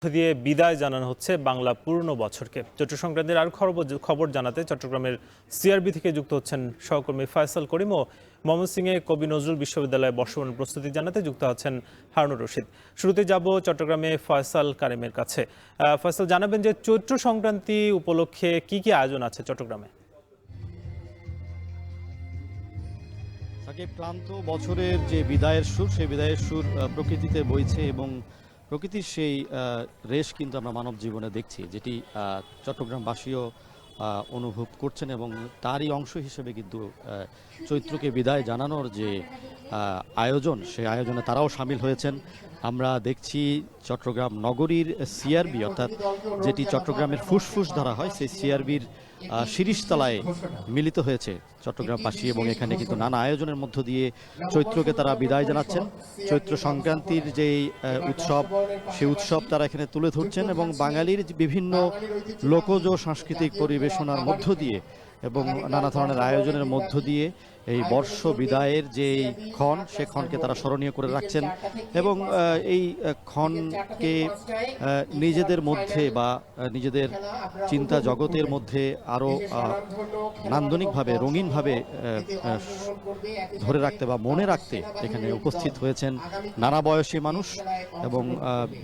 দিয়ে বিদায় জানানো হচ্ছে বাংলা পূর্ণ বছরকে। চৈত্র সংক্রান্তির আরও খবর জানাতে চট্টগ্রামের সিআরবি থেকে যুক্ত হচ্ছেন সহকর্মী ফয়সাল করিম ও ময়মনসিংহে কবি নজরুল বিশ্ববিদ্যালয়ে বর্ষবরণ প্রস্তুতি জানাতে যুক্ত আছেন হারুনুর রশিদ। শুরুতে যাব চট্টগ্রামে ফয়সাল কারিমের কাছে। ফয়সাল, জানাবেন যে চৈত্র সংক্রান্তি উপলক্ষে কি কি আয়োজন আছে চট্টগ্রামে? ক্লান্ত বছরের যে বিদায়ের সুর, সেই বিদায়ের সুর প্রকৃতিতে বইছে এবং প্রকৃতির সেই রেশ কিন্তু আমরা মানব জীবনে দেখছি, যেটি চট্টগ্রামবাসীও অনুভব করছেন এবং তারই অংশ হিসেবে কিন্তু চৈত্রকে বিদায় জানানোর যে আয়োজন, সেই আয়োজনে তারাও সামিল হয়েছেন। আমরা দেখছি চট্টগ্রাম নগরীর সিআরবি, অর্থাৎ যেটি চট্টগ্রামের ফুসফুস ধরা হয়, সেই সিআরবির শিরিষতলায় মিলিত হয়েছে চট্টগ্রামবাসী এবং এখানে কিন্তু নানা আয়োজনের মধ্য দিয়ে চৈত্রকে তারা বিদায় জানাচ্ছেন। চৈত্র সংক্রান্তির যেই উৎসব, সেই উৎসব তারা এখানে তুলে ধরছেন এবং বাঙালির বিভিন্ন লোকজ সাংস্কৃতিক পরিবেশনার মধ্য দিয়ে এবং নানা ধরনের আয়োজনের মধ্য দিয়ে এই বর্ষ বিদায়ের যে ক্ষণ, সে ক্ষণকে তারা স্মরণীয় করে রাখছেন এবং এই ক্ষণকে নিজেদের মধ্যে বা নিজেদের চিন্তা জগতের মধ্যে আরও নান্দনিকভাবে, রঙিনভাবে ধরে রাখতে বা মনে রাখতে এখানে উপস্থিত হয়েছেন নানা বয়সী মানুষ এবং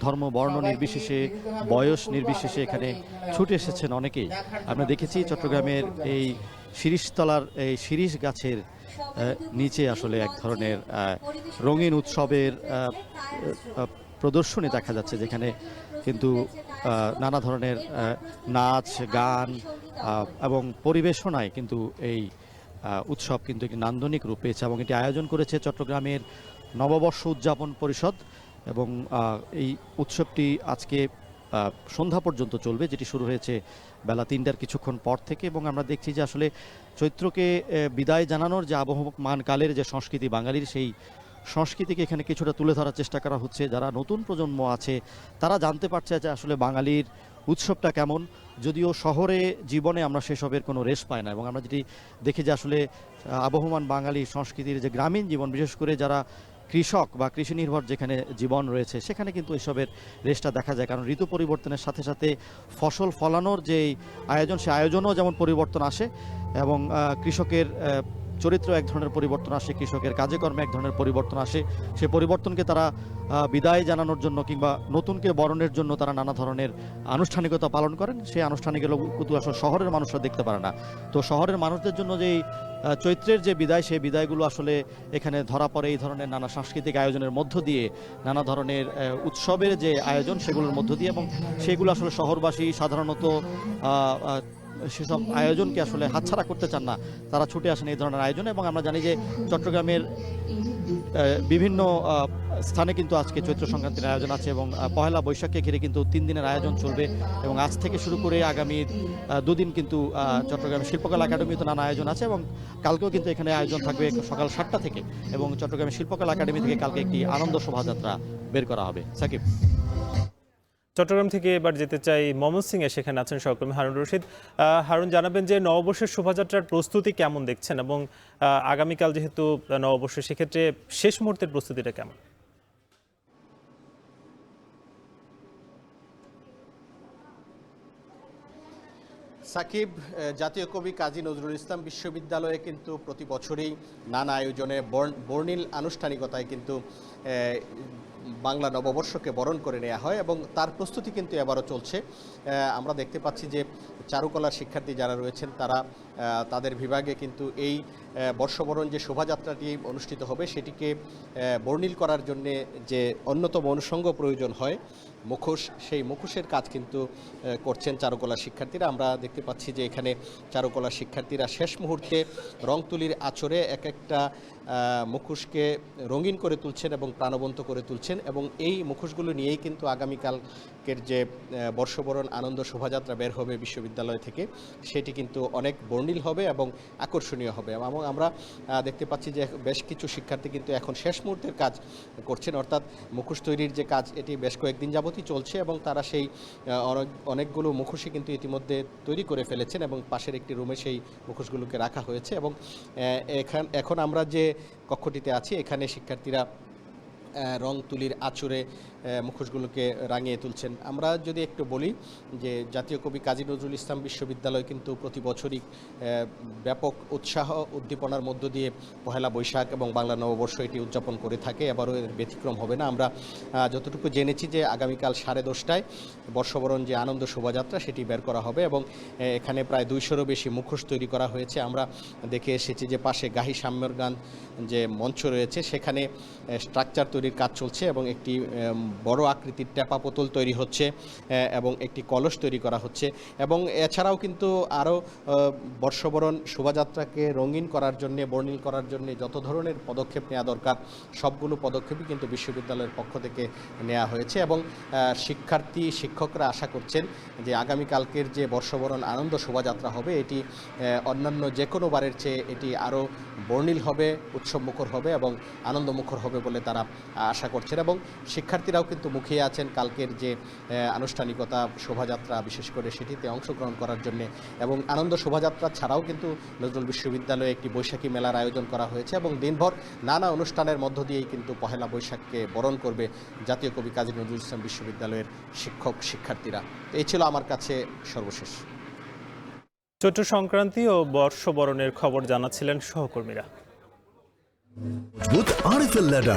ধর্ম বর্ণ নির্বিশেষে, বয়স নির্বিশেষে এখানে ছুটে এসেছেন অনেকেই। আমরা দেখেছি চট্টগ্রামের এই শিরিষতলার এই শিরিষ গাছের নিচে আসলে এক ধরনের রঙিন উৎসবের প্রদর্শনী দেখা যাচ্ছে, যেখানে কিন্তু নানা ধরনের নাচ, গান এবং পরিবেশনায় কিন্তু এই উৎসব কিন্তু একটি নান্দনিক রূপ পেয়েছে এবং এটি আয়োজন করেছে চট্টগ্রামের নববর্ষ উদযাপন পরিষদ এবং এই উৎসবটি আজকে সন্ধ্যা পর্যন্ত চলবে, যেটি শুরু হয়েছে বেলা ৩টার কিছুক্ষণ পর থেকে। এবং আমরা দেখছি যে আসলে চৈত্রকে বিদায় জানানোর যে আবহমান কালের যে সংস্কৃতি, বাঙালির সেই সংস্কৃতিকে এখানে কিছুটা তুলে ধরার চেষ্টা করা হচ্ছে। যারা নতুন প্রজন্ম আছে তারা জানতে পারছে যে আসলে বাঙালির উৎসবটা কেমন, যদিও শহরে জীবনে আমরা সেসবের কোনো রেশ পাই না। এবং আমরা যেটি দেখি যে আসলে আবহমান বাঙালি সংস্কৃতির যে গ্রামীণ জীবন, বিশেষ করে যারা কৃষক বা কৃষি নির্ভর যেখানে জীবন রয়েছে, সেখানে কিন্তু এসবের রেশটা দেখা যায়। কারণ ঋতু পরিবর্তনের সাথে সাথে ফসল ফলানোর যে আয়োজন, সে আয়োজনও যেমন পরিবর্তন আসে এবং কৃষকের চরিত্র এক ধরনের পরিবর্তন আসে, কৃষকের কাজে কর্মে এক ধরনের পরিবর্তন আসে। সে পরিবর্তনকে তারা বিদায় জানানোর জন্য কিংবা নতুনকে বরণের জন্য তারা নানা ধরনের আনুষ্ঠানিকতা পালন করেন। সেই আনুষ্ঠানিকতা কিন্তু আসলে শহরের মানুষরা দেখতে পারে না। তো শহরের মানুষদের জন্য যেই চৈত্রের যে বিদায়, সেই বিদায়গুলো আসলে এখানে ধরা পড়ে এই ধরনের নানা সাংস্কৃতিক আয়োজনের মধ্য দিয়ে, নানা ধরনের উৎসবের যে আয়োজন সেগুলোর মধ্য দিয়ে, এবং সেগুলো আসলে শহরবাসী সাধারণত সেসব আয়োজনকে আসলে হাতছাড়া করতে চান না, তারা ছুটে আসেন এই ধরনের আয়োজনে। এবং আমরা জানি যে চট্টগ্রামের বিভিন্ন স্থানে কিন্তু আজকে চৈত্র সংক্রান্তির আয়োজন আছে এবং পহেলা বৈশাখকে ঘিরে কিন্তু 3 দিনের আয়োজন চলবে এবং আজ থেকে শুরু করে আগামী 2 দিন কিন্তু চট্টগ্রামের শিল্পকলা একাডেমিতে নানা আয়োজন আছে এবং কালকেও কিন্তু এখানে আয়োজন থাকবে সকাল 7টা থেকে এবং চট্টগ্রামের শিল্পকলা একাডেমি থেকে কালকে একটি আনন্দ শোভাযাত্রা বের করা হবে। সাকিব। চট্টগ্রাম থেকে এবার যেতে চাই ময়মনসিংহে, সেখানে আছেন সহকর্মী হারুনুর রশিদ। হারুন, জানাবেন যে নববর্ষের শোভাযাত্রার প্রস্তুতি কেমন দেখছেন এবং আগামীকাল যেহেতু নববর্ষ, সেক্ষেত্রে শেষ মুহূর্তের প্রস্তুতিটা কেমন? সাকিব, জাতীয় কবি কাজী নজরুল ইসলাম বিশ্ববিদ্যালয়ে কিন্তু প্রতি বছরই নানা আয়োজনে বর্ণিল আনুষ্ঠানিকতায় কিন্তু বাংলা নববর্ষকে বরণ করে নেওয়া হয় এবং তার প্রস্তুতি কিন্তু এবারও চলছে। আমরা দেখতে পাচ্ছি যে চারুকলার শিক্ষার্থী যারা রয়েছেন তারা তাদের বিভাগে কিন্তু এই বর্ষবরণ যে শোভাযাত্রাটি অনুষ্ঠিত হবে সেটিকে বর্ণিল করার জন্যে যে অন্যতম অনুষঙ্গ প্রয়োজন হয়, মুখোশ, সেই মুখোশের কাজ কিন্তু করছেন চারুকলার শিক্ষার্থীরা। আমরা দেখতে পাচ্ছি যে এখানে চারুকলার শিক্ষার্থীরা শেষ মুহূর্তে রং তুলির আঁচড়ে এক একটা মুখোশকে রঙিন করে তুলছেন এবং প্রাণবন্ত করে তুলছেন এবং এই মুখোশগুলো নিয়েই কিন্তু আগামীকালকের যে বর্ষবরণ আনন্দ শোভাযাত্রা বের হবে বিশ্ববিদ্যালয় থেকে, সেটি কিন্তু অনেক বর্ণিল হবে এবং আকর্ষণীয় হবে। এবং আমরা দেখতে পাচ্ছি যে বেশ কিছু শিক্ষার্থী কিন্তু এখন শেষ মুহূর্তের কাজ করছেন, অর্থাৎ মুখোশ তৈরির যে কাজ এটি বেশ কয়েকদিন যাবতই চলছে এবং তারা সেই অনেকগুলো মুখোশই কিন্তু ইতিমধ্যে তৈরি করে ফেলেছেন এবং পাশের একটি রুমে সেই মুখোশগুলোকে রাখা হয়েছে। এবং এখন আমরা যে কক্ষটিতে আছি এখানে শিক্ষার্থীরা রং তুলির আঁচড়ে মুখোশগুলোকে রাঙিয়ে তুলছেন। আমরা যদি একটু বলি যে জাতীয় কবি কাজী নজরুল ইসলাম বিশ্ববিদ্যালয় কিন্তু প্রতি বছরই ব্যাপক উৎসাহ উদ্দীপনার মধ্য দিয়ে পহেলা বৈশাখ এবং বাংলা নববর্ষ এটি উদযাপন করে থাকে। এবারও এর ব্যতিক্রম হবে না। আমরা যতটুকু জেনেছি যে আগামীকাল 10:30টায় বর্ষবরণ যে আনন্দ শোভাযাত্রা সেটি বের করা হবে এবং এখানে প্রায় 200-রও বেশি মুখোশ তৈরি করা হয়েছে। আমরা দেখে এসেছি যে পাশে গাহি সাম্যর গান যে মঞ্চ রয়েছে সেখানে স্ট্রাকচার তৈরির কাজ চলছে এবং একটি বড় আকৃতির ট্যাপা বোতল তৈরি হচ্ছে এবং একটি কলস তৈরি করা হচ্ছে এবং এছাড়াও কিন্তু আরও বর্ষবরণ শোভাযাত্রাকে রঙিন করার জন্য, বর্ণিল করার জন্য যত ধরনের পদক্ষেপ নেওয়া দরকার সবগুলো পদক্ষেপই কিন্তু বিশ্ববিদ্যালয়ের পক্ষ থেকে নেওয়া হয়েছে এবং শিক্ষার্থী শিক্ষকরা আশা করছেন যে আগামীকালকের যে বর্ষবরণ আনন্দ শোভাযাত্রা হবে এটি অন্যান্য যে কোনো বারের চেয়ে এটি আরও বর্ণিল হবে, উৎসবমুখর হবে এবং আনন্দমুখর হবে বলে তারা আশা করছেন এবং শিক্ষার্থীরাও কিন্তু মুখিয়ে আছেন কালকের যে আনুষ্ঠানিকতা শোভাযাত্রা বিশেষ করে সেটিতে অংশগ্রহণ করার জন্য। এবং আনন্দ শোভাযাত্রা ছাড়াও কিন্তু নজরুল বিশ্ববিদ্যালয়ে একটি বৈশাখী মেলার আয়োজন করা হয়েছে এবং দিনভর নানা অনুষ্ঠানের মধ্য দিয়েই কিন্তু পহেলা বৈশাখকে বরণ করবে জাতীয় কবি কাজী নজরুল ইসলাম বিশ্ববিদ্যালয়ের শিক্ষক শিক্ষার্থীরা। এই ছিল আমার কাছে সর্বশেষ। চৈত্র সংক্রান্তি ও বর্ষবরণের খবর জানাচ্ছিলেন সহকর্মীরা। RFL ladder